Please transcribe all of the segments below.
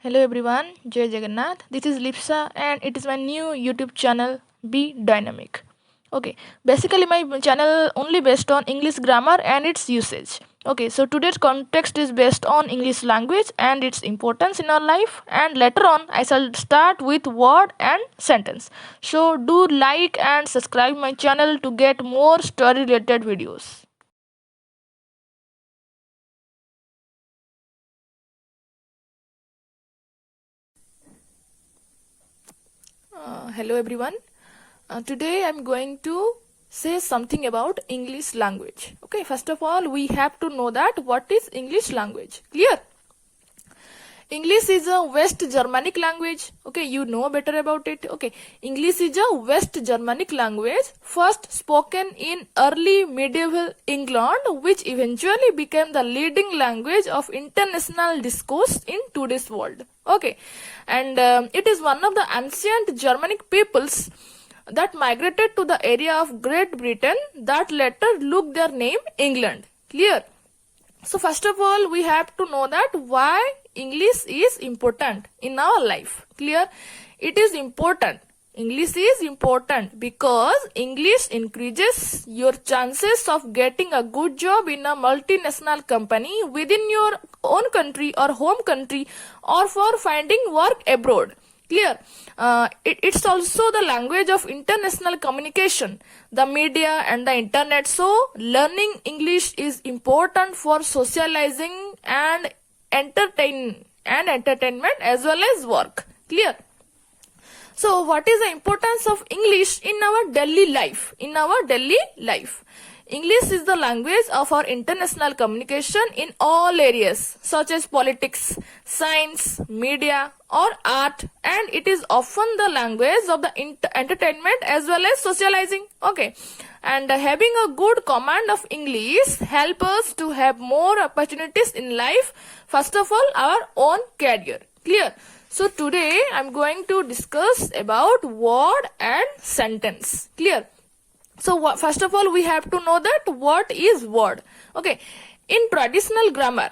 Hello everyone, Jai Jagannath. This is Lipsa and it is my new YouTube channel Be Dynamic. Okay, basically my channel only based on English grammar and its usage. Okay, so today's context is based on English language and its importance in our life, and later on I shall start with word and sentence. So do like and subscribe my channel to get more story related videos. Hello everyone. Today I'm going to say something about English language. Okay, first of all, we have to know that what is English language. Clear? English is a West Germanic language. Okay, you know better about it. Okay, English is a West Germanic language first spoken in early medieval England, which eventually became the leading language of international discourse in today's world. Okay, and it is one of the ancient Germanic peoples that migrated to the area of Great Britain that later took their name England. Clear? So first of all, we have to know that why English is important in our life. Clear? It is important. English is important because English increases your chances of getting a good job in a multinational company within your own country or home country, or for finding work abroad. Clear? It's also the language of international communication, the media and the internet. So learning English is important for socializing and entertainment as well as work. Clear? So what is the importance of English in our daily life? English is the language of our international communication in all areas such as politics, science, media or art, and it is often the language of the entertainment as well as socializing. Okay, and having a good command of English help us to have more opportunities in life. First of all, our own career. Clear? So today I am going to discuss about word and sentence. Clear? So first of all, we have to know that what is word. Okay, in traditional grammar,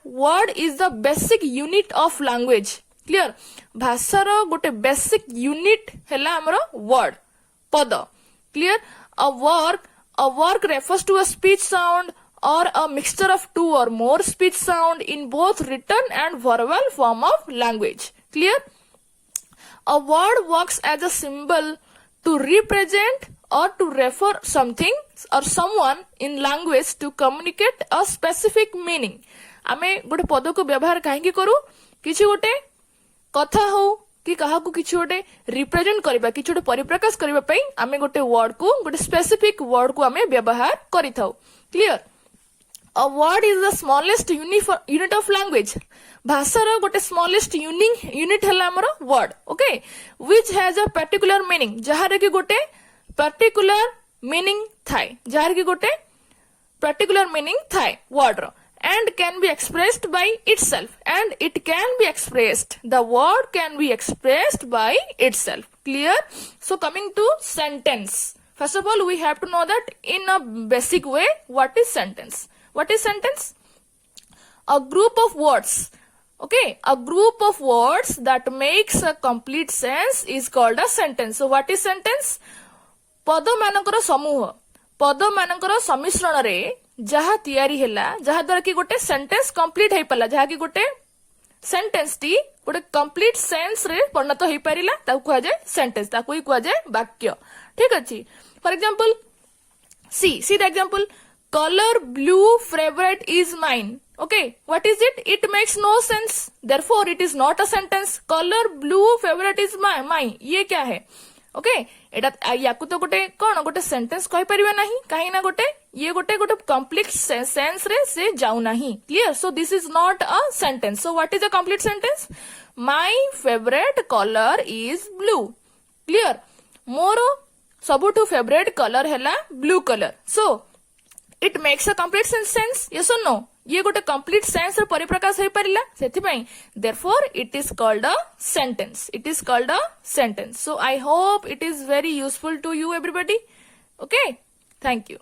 word is the basic unit of language. Clear? भाषार गोटे basic unit हैला हमरो word, पद. Clear? A work refers to a speech sound or a mixture of two or more speech sound in both written and verbal form of language. Clear? A word works as a symbol to represent or to refer something or someone in language to communicate a specific meaning. आमे गोटे पद को व्यवहार कहीं करू किछि गोटे कथा हो कि काहाकू किछि गोटे रिप्रेजेंट करबा किछि गोटे परिप्रकाश करबा पई आमे गोटे वर्ड को गोटे स्पेसिफिक वर्ड को आमे व्यवहार करिथाउ. Clear? A word is the smallest unit of language. भाषार गोटे smallest unit है हमर word. Okay, which has a particular meaning. जहार की गोटे particular meaning थाए. जहार की गोटे particular meaning थाए word row, and can be expressed by itself. And it can be expressed. The word can be expressed by itself. Clear? So coming to sentence. First of all, we have to know that in a basic way, what is sentence? What is sentence? A group of words. Okay, a group of words that makes a complete sense is called a sentence. So what is sentence? पद मानकर समूह, पद मानकर सम्मिश्रण रे जहा तैयारी हैला, जहा द्वारा कि गोटे सेंटेंस कंप्लीट हे पला, जहा कि गोटे सेंटेंस टी गोटे कंप्लीट सेंस रे परिणत हे परिला, ताकू कुआ जाय सेंटेंस, ताकू ही कुआ जाय वाक्य. ठीक अछि? For example, see the example, color blue favorite is mine. Okay, what is it? It makes no sense. Therefore, it is not a sentence. Color blue favorite is mine. ये क्या है? Okay, एटा याकु तो गोटे कौन गोटे सेंटेंस कहि परिबे नाही, काहे ना गोटे ये गोटे complete sense रे से जाउ नाही. Clear? So this is not a sentence. So what is a complete sentence? My favorite color is blue. Clear? मोरो सबुठु favorite color हैला blue color. So it makes a complete sense. Yes or no? ये गोटे complete sense रे परिप्रकाश हे परिला, सेथि पई therefore it is called a sentence. It is called a sentence. So I hope it is very useful to you everybody. Okay, thank you.